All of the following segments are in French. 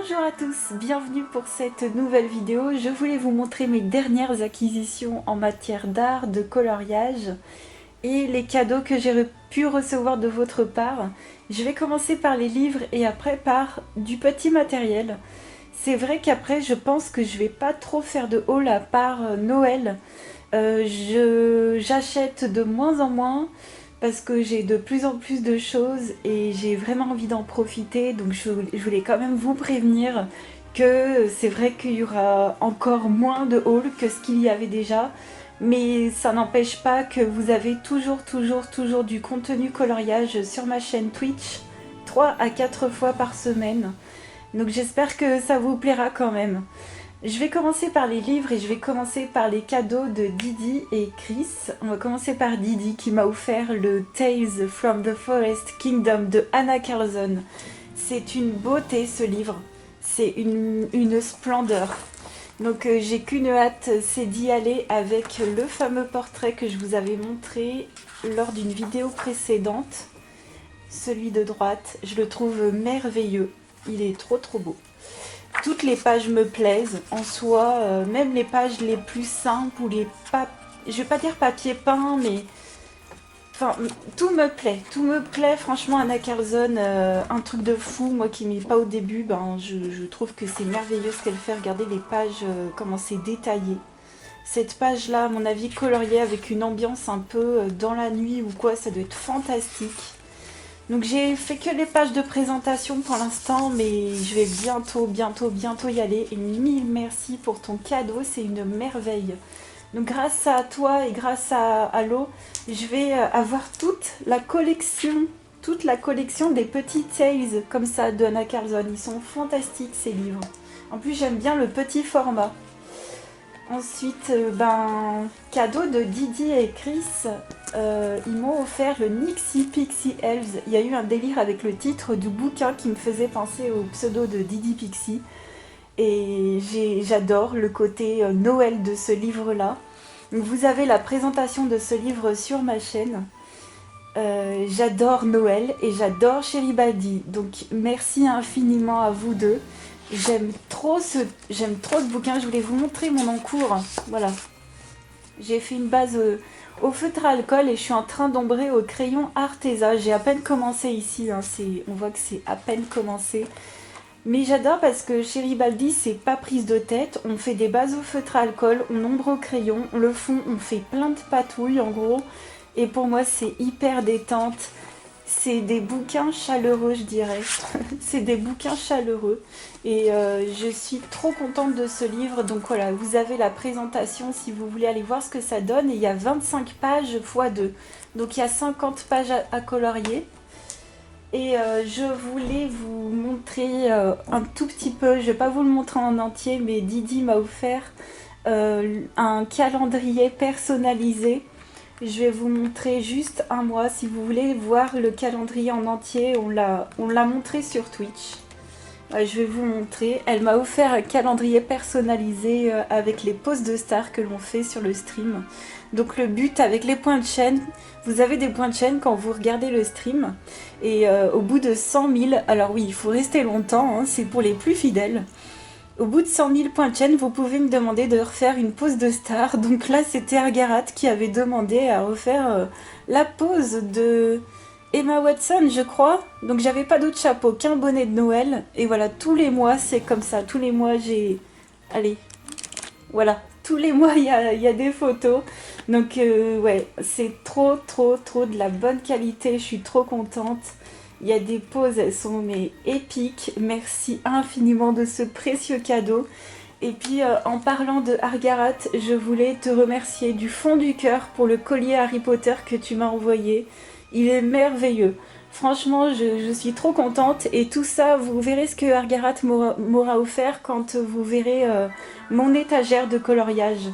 Bonjour à tous, bienvenue pour cette nouvelle vidéo. Je voulais vous montrer mes dernières acquisitions en matière d'art, de coloriage et les cadeaux que j'ai pu recevoir de votre part. Je vais commencer par les livres et après par du petit matériel. C'est vrai qu'après je pense que je vais pas trop faire de haul à part Noël. J'achète de moins en moins parce que j'ai de plus en plus de choses et j'ai vraiment envie d'en profiter. Donc je voulais quand même vous prévenir que c'est vrai qu'il y aura encore moins de hauls que ce qu'il y avait déjà. Mais ça n'empêche pas que vous avez toujours du contenu coloriage sur ma chaîne Twitch 3 à 4 fois par semaine. Donc j'espère que ça vous plaira quand même. Je vais commencer par les livres et je vais commencer par les cadeaux de Didi et Chris. On va commencer par Didi qui m'a offert le Tales from the Forest Kingdom de Anna Carlson. C'est une beauté ce livre, c'est une splendeur. Donc j'ai qu'une hâte, c'est d'y aller avec le fameux portrait que je vous avais montré lors d'une vidéo précédente. Celui de droite, je le trouve merveilleux, il est trop beau. Toutes les pages me plaisent en soi, même les pages les plus simples ou les je vais pas dire papier peint, mais enfin tout me plaît. Franchement, Anna Carlson, un truc de fou. Moi qui m'y pas au début, je trouve que c'est merveilleux ce qu'elle fait. Regardez les pages, comment c'est détaillé. Cette page là, à mon avis, coloriée avec une ambiance un peu dans la nuit ou quoi, ça doit être fantastique. Donc j'ai fait que les pages de présentation pour l'instant, mais je vais bientôt y aller. Et mille merci pour ton cadeau, c'est une merveille. Donc grâce à toi et grâce à Allo, je vais avoir toute la collection des petits tales comme ça de Anna Carlson. Ils sont fantastiques ces livres. En plus j'aime bien le petit format. Ensuite, cadeau de Didi et Chris, ils m'ont offert le Nixie Pixie Elves. Il y a eu un délire avec le titre du bouquin qui me faisait penser au pseudo de Didi Pixie. Et j'adore le côté Noël de ce livre-là. Vous avez la présentation de ce livre sur ma chaîne. J'adore Noël et j'adore Chéribaldi. Donc merci infiniment à vous deux. J'aime trop ce bouquin. Je voulais vous montrer mon encours. Voilà. J'ai fait une base au feutre à alcool et je suis en train d'ombrer au crayon Arteza. J'ai à peine commencé ici. Hein. On voit que c'est à peine commencé. Mais j'adore parce que Chéribaldi, c'est pas prise de tête. On fait des bases au feutre à alcool, on ombre au crayon. Le fond, on fait plein de patouilles en gros. Et pour moi, c'est hyper détente. C'est des bouquins chaleureux, je dirais. C'est des bouquins chaleureux. Et je suis trop contente de ce livre. Donc voilà, vous avez la présentation si vous voulez aller voir ce que ça donne. Et il y a 25 pages x 2. Donc il y a 50 pages à colorier. Et je voulais vous montrer un tout petit peu, je ne vais pas vous le montrer en entier, mais Didi m'a offert un calendrier personnalisé. Je vais vous montrer juste un mois. Si vous voulez voir le calendrier en entier, on l'a montré sur Twitch. Je vais vous montrer. Elle m'a offert un calendrier personnalisé avec les poses de stars que l'on fait sur le stream. Donc le but avec les points de chaîne, vous avez des points de chaîne quand vous regardez le stream. Et au bout de 100 000, alors oui, il faut rester longtemps, hein, c'est pour les plus fidèles. Au bout de 100 000 points de chaîne, vous pouvez me demander de refaire une pose de star. Donc là, c'était Argarat qui avait demandé à refaire la pose de Emma Watson, je crois. Donc j'avais pas d'autre chapeau qu'un bonnet de Noël. Et voilà, tous les mois, c'est comme ça. Tous les mois, j'ai... Allez, voilà. Tous les mois, il y a des photos. Donc ouais, c'est trop de la bonne qualité. Je suis trop contente. Il y a des poses, elles sont mais épiques. Merci infiniment de ce précieux cadeau. Et puis en parlant de Argarat, je voulais te remercier du fond du cœur pour le collier Harry Potter que tu m'as envoyé. Il est merveilleux. Franchement, je suis trop contente. Et tout ça, vous verrez ce que Argarat m'aura offert quand vous verrez mon étagère de coloriage.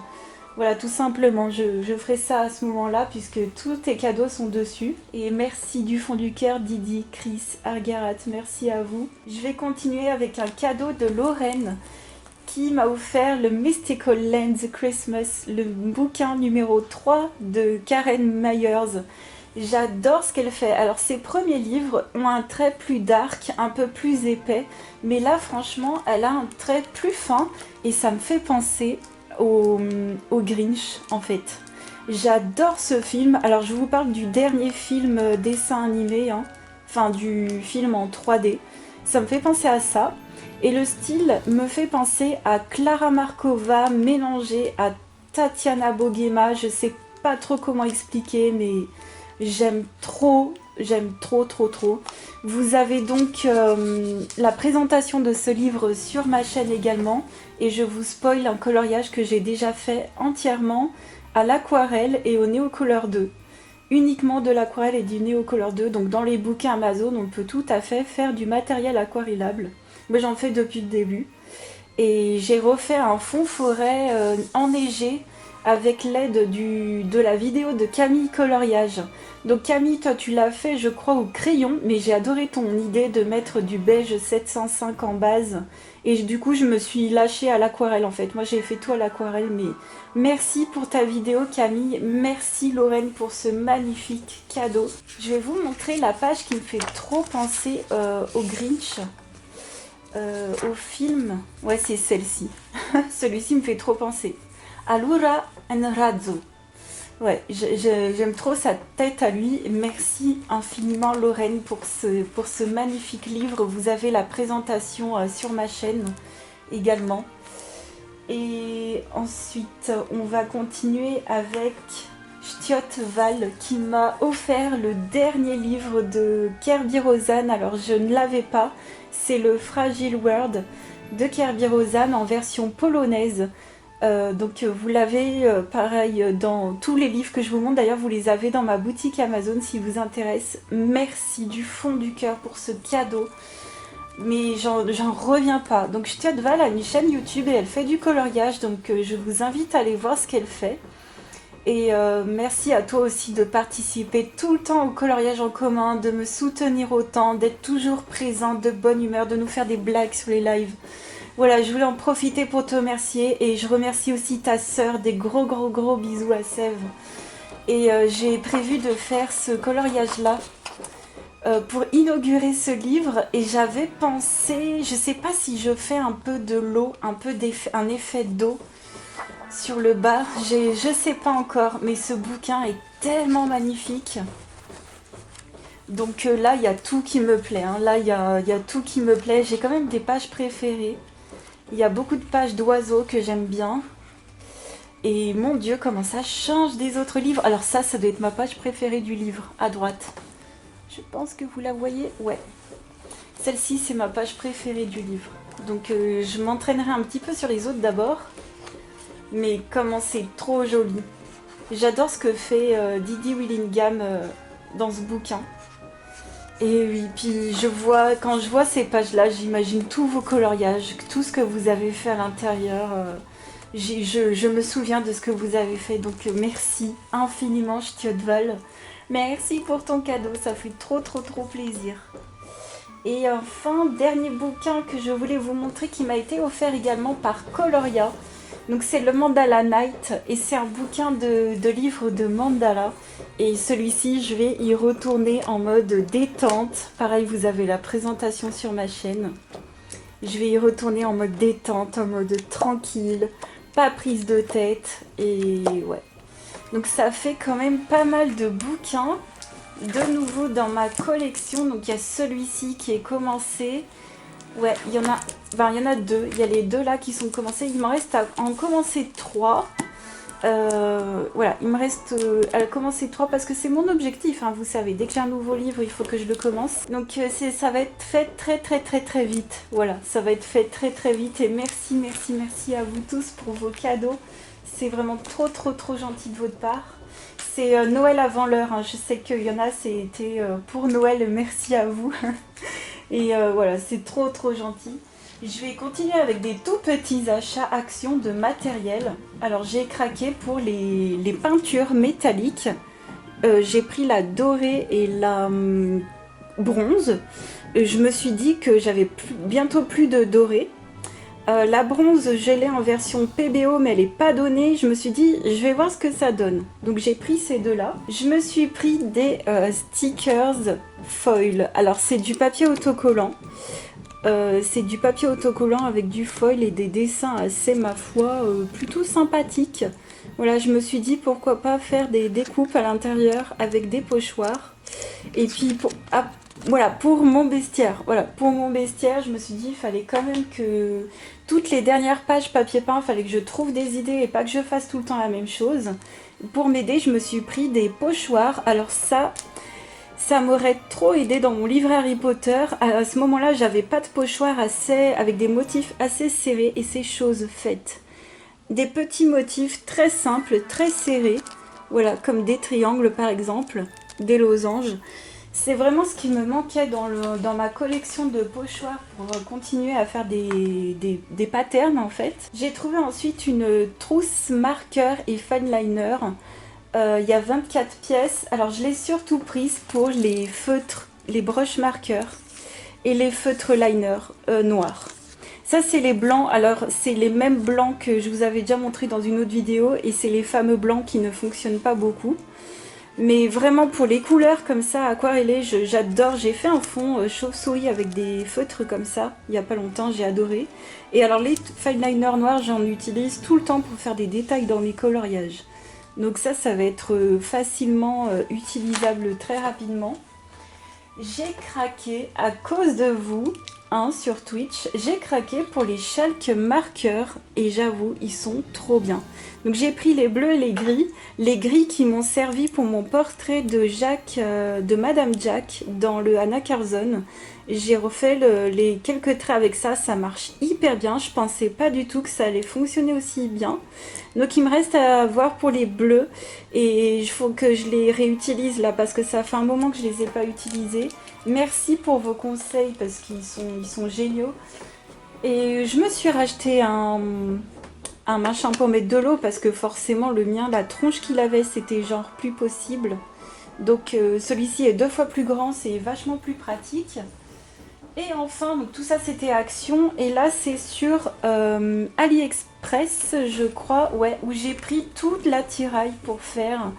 Voilà, tout simplement, je ferai ça à ce moment-là puisque tous tes cadeaux sont dessus. Et merci du fond du cœur, Didi, Chris, Argarat, merci à vous. Je vais continuer avec un cadeau de Lorraine qui m'a offert le Mystical Lands Christmas, le bouquin numéro 3 de Karen Myers. J'adore ce qu'elle fait. Alors ses premiers livres ont un trait plus dark, un peu plus épais, mais là franchement elle a un trait plus fin et ça me fait penser au Grinch en fait. J'adore ce film. Alors je vous parle du dernier film dessin animé, hein. Enfin du film en 3D. Ça me fait penser à ça. Et le style me fait penser à Clara Markova mélangée à Tatiana Bogema. Je sais pas trop comment expliquer, mais j'aime trop, trop, trop. Vous avez donc la présentation de ce livre sur ma chaîne également. Et je vous spoil un coloriage que j'ai déjà fait entièrement à l'aquarelle et au Neocolor 2. Uniquement de l'aquarelle et du Neocolor 2. Donc dans les bouquins Amazon, on peut tout à fait faire du matériel aquarellable. Moi j'en fais depuis le début. Et j'ai refait un fond forêt enneigé avec l'aide de la vidéo de Camille Coloriage. Donc Camille, toi tu l'as fait je crois au crayon, mais j'ai adoré ton idée de mettre du beige 705 en base. Et du coup je me suis lâchée à l'aquarelle en fait. Moi j'ai fait tout à l'aquarelle, mais merci pour ta vidéo Camille. Merci Lorraine pour ce magnifique cadeau. Je vais vous montrer la page qui me fait trop penser au Grinch. Au film, ouais c'est celle-ci. Celui-ci me fait trop penser. Allura en razzo. Ouais, j'aime trop sa tête à lui. Merci infiniment Lorraine pour ce magnifique livre. Vous avez la présentation sur ma chaîne également. Et ensuite, on va continuer avec Chtiot Val qui m'a offert le dernier livre de Kerby Rosanes. Alors je ne l'avais pas, c'est le Fragile World de Kerby Rosanes en version polonaise. Donc vous l'avez pareil dans tous les livres que je vous montre. D'ailleurs vous les avez dans ma boutique Amazon si vous intéresse. Merci du fond du cœur pour ce cadeau. Mais j'en reviens pas. Donc Chtiot Val a une chaîne YouTube et elle fait du coloriage. Donc je vous invite à aller voir ce qu'elle fait. Et merci à toi aussi de participer tout le temps au coloriage en commun, de me soutenir autant, d'être toujours présente, de bonne humeur, de nous faire des blagues sur les lives. Voilà, je voulais en profiter pour te remercier et je remercie aussi ta sœur, des gros gros gros bisous à Sèvres. Et j'ai prévu de faire ce coloriage-là pour inaugurer ce livre et j'avais pensé, je sais pas si je fais un peu de l'eau, un effet d'eau sur le bas, je sais pas encore, mais ce bouquin est tellement magnifique. Donc là, il y a tout qui me plaît, hein. Là, il y a tout qui me plaît. J'ai quand même des pages préférées. Il y a beaucoup de pages d'oiseaux que j'aime bien. Et mon Dieu, comment ça change des autres livres. Alors ça doit être ma page préférée du livre, à droite. Je pense que vous la voyez. Ouais. Celle-ci, c'est ma page préférée du livre. Donc je m'entraînerai un petit peu sur les autres d'abord. Mais comment c'est trop joli. J'adore ce que fait Didi Willingham dans ce bouquin. Et oui, puis quand je vois ces pages-là, j'imagine tous vos coloriages, tout ce que vous avez fait à l'intérieur. Je me souviens de ce que vous avez fait, donc merci infiniment Chtiot Val. Merci pour ton cadeau, ça fait trop trop trop plaisir. Et enfin, dernier bouquin que je voulais vous montrer qui m'a été offert également par Coloria. Donc c'est le Mandala Night et c'est un bouquin de livres de mandala. Et celui-ci, je vais y retourner en mode détente. Pareil, vous avez la présentation sur ma chaîne. Je vais y retourner en mode détente, en mode tranquille, pas prise de tête. Et ouais. Donc ça fait quand même pas mal de bouquins. De nouveau dans ma collection. Donc il y a celui-ci qui est commencé. Ouais, il y en a deux. Il y a les deux là qui sont commencés. Il m'en reste à en commencer 3. Voilà, il me reste à commencer 3 parce que c'est mon objectif, hein, vous savez. Dès que j'ai un nouveau livre, il faut que je le commence. Donc ça va être fait très très très très vite. Voilà, ça va être fait très très vite. Et merci, merci, merci à vous tous pour vos cadeaux. C'est vraiment trop trop trop gentil de votre part. C'est Noël avant l'heure, hein. Je sais qu'il y en a, c'était pour Noël. Merci à vous. Et voilà, c'est trop trop gentil. Je vais continuer avec des tout petits achats actions de matériel. Alors j'ai craqué pour les peintures métalliques. J'ai pris la dorée et la bronze. Je me suis dit que j'avais bientôt plus de dorée. La bronze, je l'ai en version PBO, mais elle n'est pas donnée. Je me suis dit, je vais voir ce que ça donne. Donc j'ai pris ces deux-là. Je me suis pris des stickers foil. Alors c'est du papier autocollant. C'est du papier autocollant avec du foil et des dessins assez, ma foi, plutôt sympathiques. Voilà, je me suis dit pourquoi pas faire des découpes à l'intérieur avec des pochoirs. Et puis voilà, pour mon bestiaire. Voilà, pour mon bestiaire, je me suis dit il fallait quand même que toutes les dernières pages papier peint, il fallait que je trouve des idées et pas que je fasse tout le temps la même chose. Pour m'aider, je me suis pris des pochoirs. Alors ça m'aurait trop aidé dans mon livre Harry Potter. À ce moment-là, j'avais pas de pochoir avec des motifs assez serrés et c'est chose faite. Des petits motifs très simples, très serrés, voilà, comme des triangles par exemple, des losanges. C'est vraiment ce qui me manquait dans ma collection de pochoirs pour continuer à faire des patterns en fait. J'ai trouvé ensuite une trousse marqueur et fine liner. Il y a 24 pièces. Alors je l'ai surtout prise pour les feutres, les broches marqueurs et les feutres liner noirs. Ça c'est les blancs, alors c'est les mêmes blancs que je vous avais déjà montré dans une autre vidéo et c'est les fameux blancs qui ne fonctionnent pas beaucoup. Mais vraiment pour les couleurs comme ça, aquarellées, j'adore. J'ai fait un fond chauve-souris avec des feutres comme ça, il n'y a pas longtemps, j'ai adoré. Et alors les fine liners noirs, j'en utilise tout le temps pour faire des détails dans mes coloriages. Donc ça va être facilement utilisable très rapidement. J'ai craqué à cause de vous, hein, sur Twitch, j'ai craqué pour les chalk marqueurs et j'avoue, ils sont trop bien. Donc j'ai pris les bleus et les gris qui m'ont servi pour mon portrait de de Madame Jack dans le Anna Curzon. J'ai refait les quelques traits avec ça, ça marche hyper bien. Je pensais pas du tout que ça allait fonctionner aussi bien. Donc il me reste à voir pour les bleus et il faut que je les réutilise là parce que ça fait un moment que je les ai pas utilisés. Merci pour vos conseils parce qu'ils sont géniaux. Et je me suis racheté un machin pour mettre de l'eau parce que forcément le mien, la tronche qu'il avait, c'était genre plus possible. Donc celui-ci est 2 fois plus grand, c'est vachement plus pratique. Et enfin, donc tout ça c'était Action. Et là c'est sur AliExpress, je crois, ouais, où j'ai pris toute l'attirail pour faire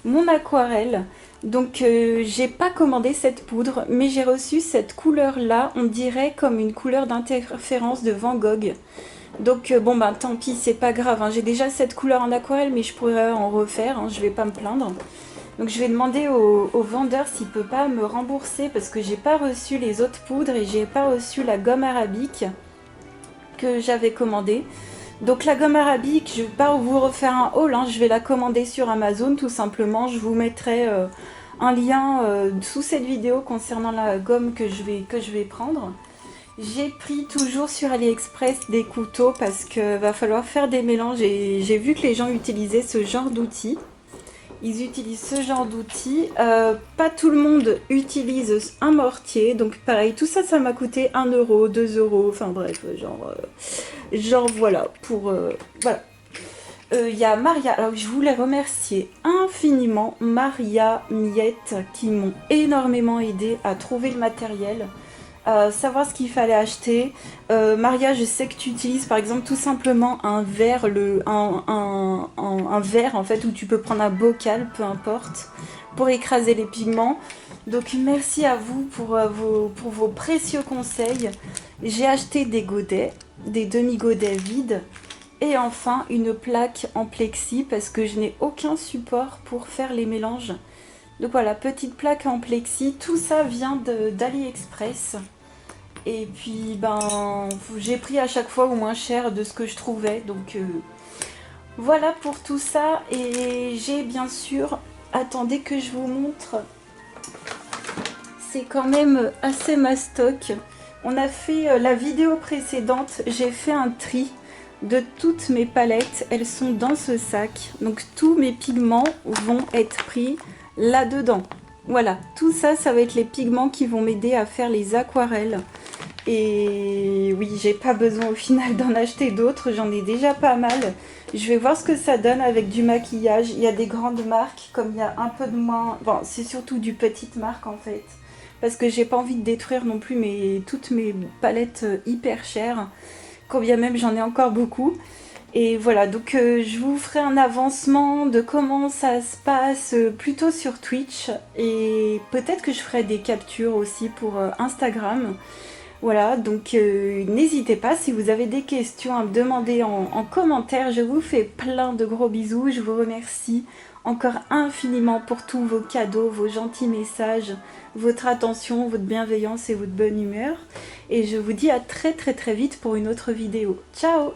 mon aquarelle. Donc j'ai pas commandé cette poudre, mais j'ai reçu cette couleur là, on dirait comme une couleur d'interférence de Van Gogh. Donc bon bah tant pis, c'est pas grave, hein. J'ai déjà cette couleur en aquarelle, mais je pourrais en refaire, hein, je vais pas me plaindre. Donc je vais demander au vendeur s'il peut pas me rembourser parce que j'ai pas reçu les autres poudres et j'ai pas reçu la gomme arabique que j'avais commandée. Donc la gomme arabique, je vais pas vous refaire un haul, hein, je vais la commander sur Amazon tout simplement. Je vous mettrai un lien sous cette vidéo concernant la gomme que je vais prendre. J'ai pris toujours sur AliExpress des couteaux parce que va falloir faire des mélanges et j'ai vu que les gens utilisaient ce genre d'outils. Ils utilisent ce genre d'outils. Pas tout le monde utilise un mortier. Donc pareil, tout ça, ça m'a coûté 1 euro, 2 euros. Enfin bref, genre voilà. Voilà. Il y a Maria. Alors je voulais remercier infiniment Maria, Miette qui m'ont énormément aidé à trouver le matériel. Savoir ce qu'il fallait acheter. Maria, je sais que tu utilises par exemple tout simplement un verre, un verre en fait où tu peux prendre un bocal, peu importe, pour écraser les pigments. Donc merci à vous pour vos précieux conseils. J'ai acheté des godets, des demi-godets vides. Et enfin une plaque en plexi parce que je n'ai aucun support pour faire les mélanges. Donc voilà, petite plaque en plexi, tout ça vient d'AliExpress. Et puis ben j'ai pris à chaque fois au moins cher de ce que je trouvais. Donc voilà pour tout ça. Et j'ai bien sûr, attendez que je vous montre. C'est quand même assez mastoc. On a fait la vidéo précédente, j'ai fait un tri de toutes mes palettes. Elles sont dans ce sac. Donc tous mes pigments vont être pris là-dedans. Voilà, tout ça, ça va être les pigments qui vont m'aider à faire les aquarelles. Et oui, j'ai pas besoin au final d'en acheter d'autres, j'en ai déjà pas mal. Je vais voir ce que ça donne avec du maquillage. Il y a des grandes marques, comme il y a un peu de moins... Bon, c'est surtout du petite marque en fait. Parce que j'ai pas envie de détruire non plus toutes mes palettes hyper chères. quand bien même j'en ai encore beaucoup. Et voilà, donc je vous ferai un avancement de comment ça se passe plutôt sur Twitch. Et peut-être que je ferai des captures aussi pour Instagram. Voilà, donc n'hésitez pas, si vous avez des questions à me demander en commentaire, je vous fais plein de gros bisous, je vous remercie encore infiniment pour tous vos cadeaux, vos gentils messages, votre attention, votre bienveillance et votre bonne humeur. Et je vous dis à très très très vite pour une autre vidéo. Ciao!